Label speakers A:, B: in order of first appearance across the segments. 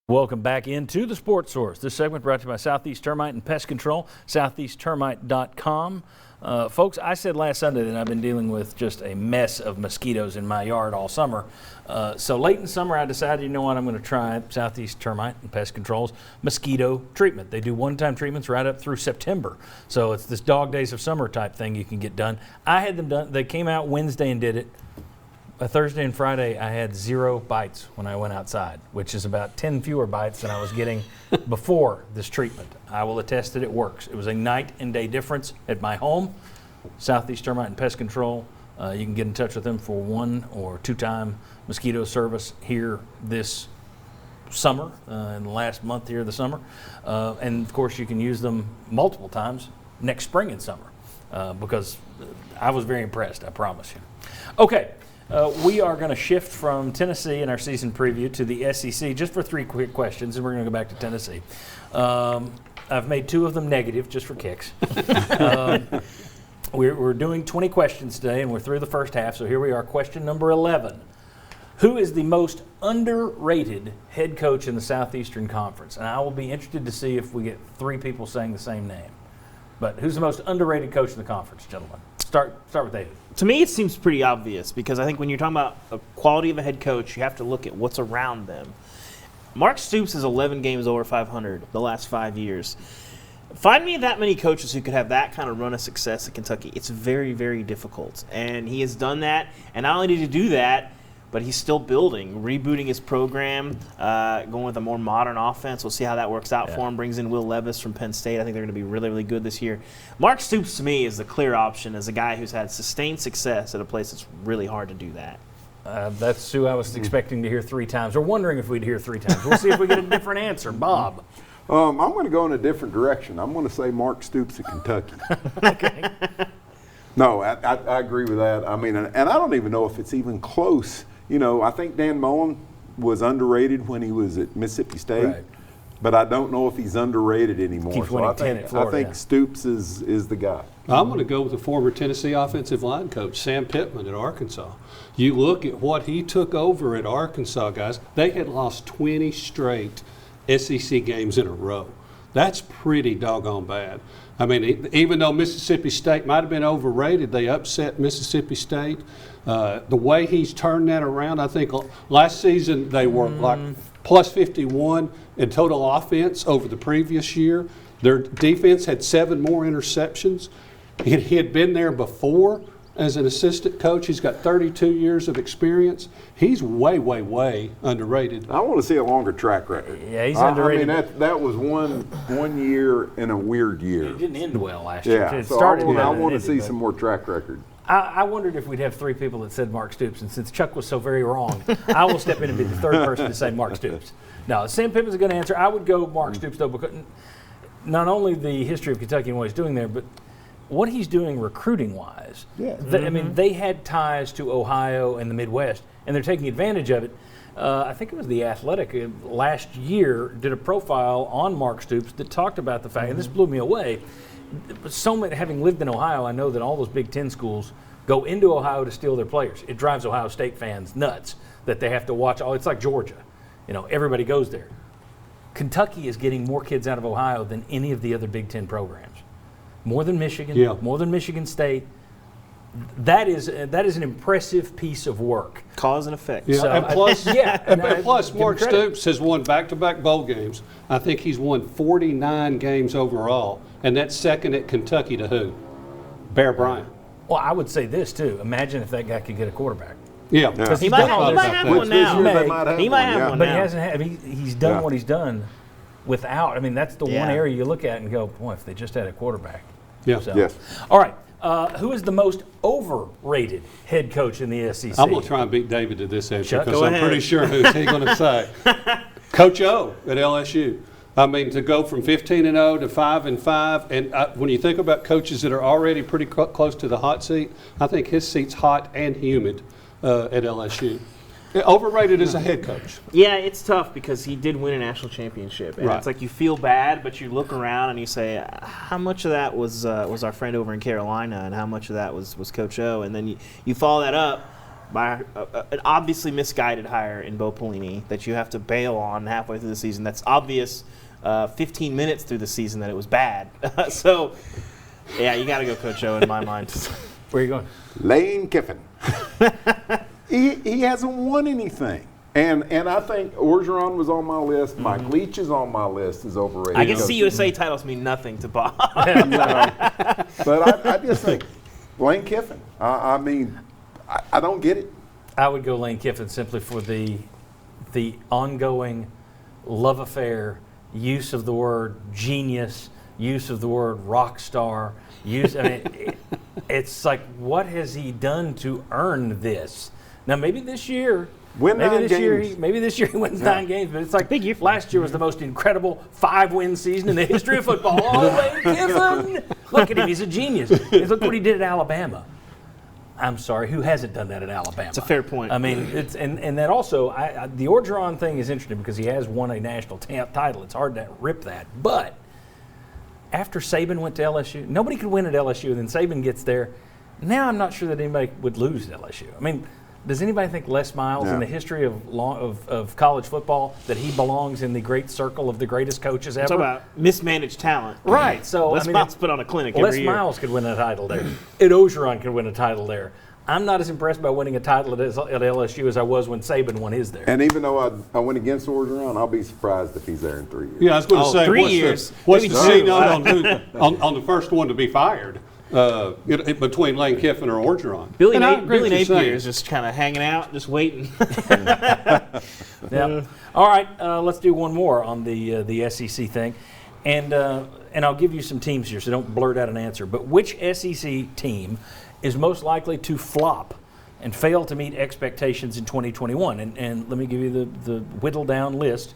A: Welcome back into the Sports Source. This segment brought to you by Southeast Termite and Pest Control, southeasttermite.com. Folks, I said last Sunday that I've been dealing with just a mess of mosquitoes in my yard all summer. So late in summer, I decided, you know what, I'm going to try Southeast Termite and Pest Control's mosquito treatment. They do one-time treatments right up through September. So it's this dog days of summer type thing you can get done. I had them done. They came out Wednesday and did it. Thursday and Friday, I had 0 bites when I went outside, which is about 10 fewer bites than I was getting before this treatment. I will attest that it works. It was a night and day difference at my home. Southeast Termite and Pest Control. You can get in touch with them for 1 or 2 time mosquito service here this summer, in the last month here of the summer. And of course, you can use them multiple times next spring and summer because I was very impressed, I promise you. Okay. We are going to shift from Tennessee in our season preview to the SEC just for 3 quick questions, and we're going to go back to Tennessee. I've made 2 of them negative just for kicks. We're doing 20 questions today, and we're through the first half, so here we are. Question number 11. Who is the most underrated head coach in the Southeastern Conference? And I will be interested to see if we get 3 people saying the same name. But who's the most underrated coach in the conference, gentlemen? Start with David.
B: To me, it seems pretty obvious because I think when you're talking about the quality of a head coach, you have to look at what's around them. Mark Stoops is 11 games over 500 the last 5 years. Find me that many coaches who could have that kind of run of success at Kentucky. It's very, very difficult. And he has done that. And not only did he do that, but he's still building, rebooting his program, going with a more modern offense. We'll see how that works out for him. Brings in Will Levis from Penn State. I think they're going to be really, really good this year. Mark Stoops, to me, is the clear option as a guy who's had sustained success at a place that's really hard to do that.
A: That's who I was expecting to hear 3 times, or wondering if we'd hear 3 times. We'll see if we get a different answer. Bob.
C: I'm going to go in a different direction. I'm going to say Mark Stoops at Kentucky.
A: Okay.
C: No, I agree with that. I mean, and I don't even know if it's even close. You know, I think Dan Mullen was underrated when he was at Mississippi State,
A: Right.
C: but I don't know if he's underrated anymore.
A: Keeps winning 10 at Florida,
C: I think Stoops is the guy.
D: I'm going to go with the former Tennessee offensive line coach, Sam Pittman at Arkansas. You look at what he took over at Arkansas, guys. They had lost 20 straight SEC games in a row. That's pretty doggone bad. I mean, even though Mississippi State might have been overrated, they upset Mississippi State. The way he's turned that around, I think last season they were like plus 51 in total offense over the previous year. Their defense had 7 more interceptions. He had been there before as an assistant coach. He's got 32 years of experience. He's way, way, way underrated.
C: I want to see a longer track record.
A: Yeah, he's underrated.
C: I mean, that was one year in a weird year.
A: It didn't end well last year.
C: Yeah,
A: It
C: so
A: started
C: I
A: well,
C: want to
A: it
C: see
A: ended,
C: some more track record.
A: I wondered if we'd have 3 people that said Mark Stoops, and since Chuck was so very wrong, I will step in and be the 3rd person to say Mark Stoops. No, Sam Pittman's a good answer. I would go Mark Stoops, though, because not only the history of Kentucky and what he's doing there, but what he's doing recruiting-wise.
C: Yeah.
A: I mean, they had ties to Ohio and the Midwest, and they're taking advantage of it. I think it was The Athletic last year did a profile on Mark Stoops that talked about the fact, and this blew me away, so many, having lived in Ohio, I know that all those Big Ten schools go into Ohio to steal their players. It drives Ohio State fans nuts that they have to watch. It's like Georgia. You know, everybody goes there. Kentucky is getting more kids out of Ohio than any of the other Big Ten programs. More than Michigan, more than Michigan State. That is an impressive piece of work.
B: Cause and effect.
D: Yeah,
A: So,
D: and plus, plus
A: give him
D: Mark
A: credit.
D: Stoops has won back-to-back bowl games. I think he's won 49 games overall, and that's second at Kentucky to who? Bear Bryant.
A: Well, I would say this, too. Imagine if that guy could get a quarterback.
D: Yeah.
A: Because
B: He might have one now. He might have one
A: But
B: now.
A: he hasn't had. He's done what he's done without. I mean, that's the one area you look at and go, boy, if they just had a quarterback.
D: Yeah.
A: So.
C: Yes.
A: All right. Who is the most overrated head coach in the SEC?
D: I'm going to try and beat David to this answer
A: Chuck,
D: because
A: go
D: I'm
A: ahead.
D: pretty sure who's he going to say. Coach O at LSU. I mean, to go from 15-0 to 5-5, and when you think about coaches that are already pretty close to the hot seat, I think his seat's hot and humid at LSU. Overrated as a head coach.
B: Yeah, it's tough because he did win a national championship, and
D: Right.
B: it's like you feel bad, but you look around and you say, how much of that was our friend over in Carolina, and how much of that was Coach O, and then you follow that up by an obviously misguided hire in Bo Pelini that you have to bail on halfway through the season. That's obvious 15 minutes through the season that it was bad. So, yeah, you got to go Coach O in my mind.
A: Where are you going?
C: Lane Kiffin. he hasn't won anything. And I think Orgeron was on my list. Mike Leach is on my list as overrated.
B: I guess CUSA titles mean nothing to Bob.
C: But I just think Lane Kiffin. I mean, I don't get it.
A: I would go Lane Kiffin simply for the ongoing love affair, use of the word genius, use of the word rock star. It's like, what has he done to earn this? Now, maybe this year.
C: Win
A: maybe
C: 9
A: this
C: games.
A: Maybe this year he wins 9 games, but it's like
B: Big year for
A: last year was the most incredible 5-win season in the history of football. Oh, Lane Kiffin! Look at him, he's a genius. And look what he did at Alabama. I'm sorry, who hasn't done that at Alabama?
B: It's a fair point.
A: I mean, it's and that also, the Orgeron thing is interesting because he has won a national title. It's hard to rip that. But after Saban went to LSU, nobody could win at LSU, and then Saban gets there. Now I'm not sure that anybody would lose at LSU. I mean, does anybody think Les Miles in the history of college football that he belongs in the great circle of the greatest coaches ever?
B: Talk about mismanaged talent.
A: Right. So
B: Les Miles put on a clinic
A: Les
B: every year.
A: Miles could win a title there. Ed Orgeron could win a title there. I'm not as impressed by winning a title at LSU as I was when Saban won his there.
C: And even though I went against Orgeron, I'll be surprised if he's there in 3 years.
D: Yeah, I was going to say,
B: 3 years.
D: What's
B: Maybe
D: the
B: two.
D: C note on the first one to be fired between Lane Kiffin or Orgeron?
B: Billy
D: And I agree with you
B: Napier
D: saying.
B: is just kind of hanging out, just waiting.
A: Yeah. All right, let's do one more on the SEC thing, and I'll give you some teams here, so don't blurt out an answer. But which SEC team is most likely to flop and fail to meet expectations in 2021? And let me give you the whittled down list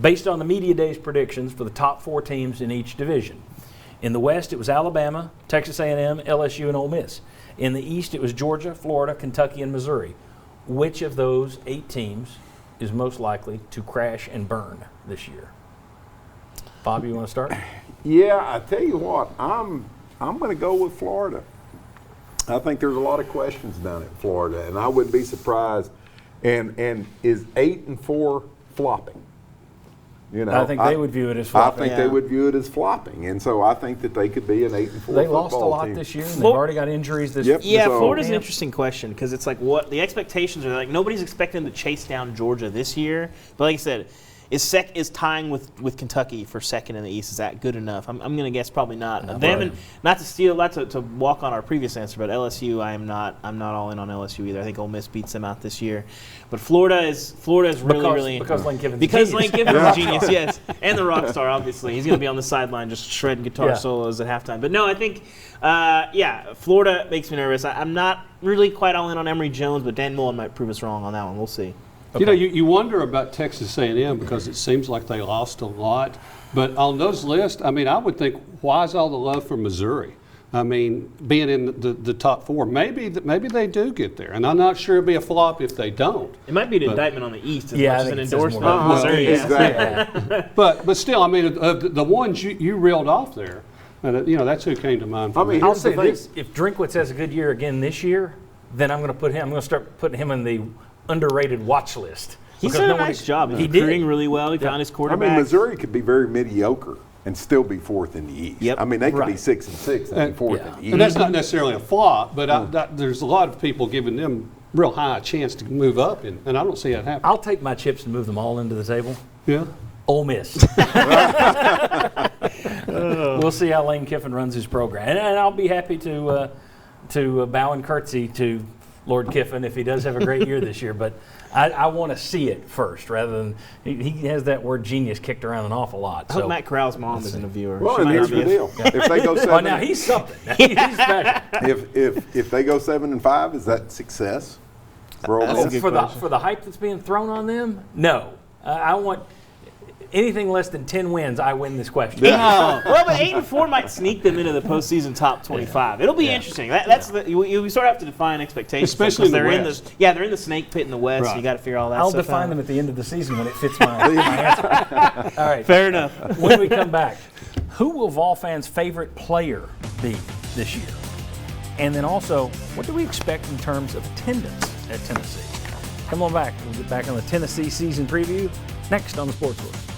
A: based on the Media Days predictions for the top 4 teams in each division. In the West, it was Alabama, Texas A&M, LSU, and Ole Miss. In the East, it was Georgia, Florida, Kentucky, and Missouri. Which of those 8 teams is most likely to crash and burn this year? Bob, you want to start?
C: Yeah, I tell you what, I'm going to go with Florida. I think there's a lot of questions down at Florida, and I wouldn't be surprised. And is 8-4 flopping? You know,
A: I think they would view it as
C: I
A: flopping.
C: think they would view it as flopping, and so I think that they could be an 8-4
A: They
C: football
A: lost a lot
C: team.
A: this year, and they've already got injuries this
C: Yep.
B: Yeah,
C: So-
B: Florida's an interesting question because it's like what the expectations are. Like nobody's expecting them to chase down Georgia this year, but like I said, is tying with Kentucky for second in the East. Is that good enough? I'm going to guess probably not.
A: Not
B: Them
A: right.
B: and not to steal, not to walk on our previous answer, but LSU, I'm not all in on LSU either. I think Ole Miss beats them out this year, but Florida is really
A: because Lane Kiffin's
B: because
A: a
B: Lane
A: genius.
B: Kiffin's a genius, yes, and the rock star. Obviously, he's going to be on the sideline just shredding guitar
A: Yeah.
B: solos at halftime. But no, I think Florida makes me nervous. I'm not really quite all in on Emory Jones, but Dan Mullen might prove us wrong on that one. We'll see.
D: You know, you wonder about Texas A&M because it seems like they lost a lot. But on those lists, I mean, I would think, why is all the love for Missouri? I mean, being in the top 4, maybe they do get there. And I'm not sure it'll be a flop if they don't.
B: It might be an indictment on the East as
A: Yeah, I
B: much as
A: think
B: an
A: it says more
B: endorsement
A: about
B: of Missouri.
C: Well,
B: Yeah.
C: exactly.
D: But still, I mean, the ones you reeled off there, that's who came to mind for
C: I mean,
D: me.
A: I'll
C: Here's the
A: say
C: thing.
A: this: if Drinkwitz has a good year again this year, then I'm going to start putting him in the underrated watch list.
B: He's
A: Because
B: done a
A: nobody-
B: nice job. He's
A: He
B: recruiting
A: did.
B: really well. He found his
C: I
B: quarterback.
C: mean, Missouri could be very mediocre and still be 4th in the East.
B: Yep.
C: I mean, they could be
A: Right.
C: 6-6 and be 4th
A: Yeah.
C: in the East.
D: And that's not necessarily a flop, but there's a lot of people giving them real high chance to move up, and I don't see that happening.
A: I'll take my chips and move them all into the table.
D: Yeah.
A: Ole Miss. We'll see how Lane Kiffin runs his program, and I'll be happy to bow and curtsy to Lord Kiffin if he does have a great year this year. But I want to see it first, rather than he has that word genius kicked around an awful lot.
B: I hope Matt Corral's mom isn't a viewer.
C: Well,
B: She
C: and
B: might
C: here's
B: not
C: the
B: be.
C: deal: if they go
A: Well, now
C: 7,
A: he's something. He's special.
C: if they go 7-5, is that success for Ole
B: That's a
C: Miss?
B: good
A: For
B: question.
A: the hype that's being thrown on them, no. I want anything less than 10 wins. I win this question.
B: Well, but 8-4 might sneak them into the postseason top 25. It'll be interesting. That's you sort of have to define expectations,
D: Especially in the
B: they're
D: West.
B: they're in the snake pit in the West.
D: Right.
B: You got to figure all that.
A: I'll
B: stuff
A: define
B: out.
A: them at the end of the season when it fits my answer. All right.
B: Fair enough.
A: When we come back, who will Vol fans' favorite player be this year? And then also, what do we expect in terms of attendance at Tennessee. Come on back. We'll get back on the Tennessee season preview next on the Sports Source.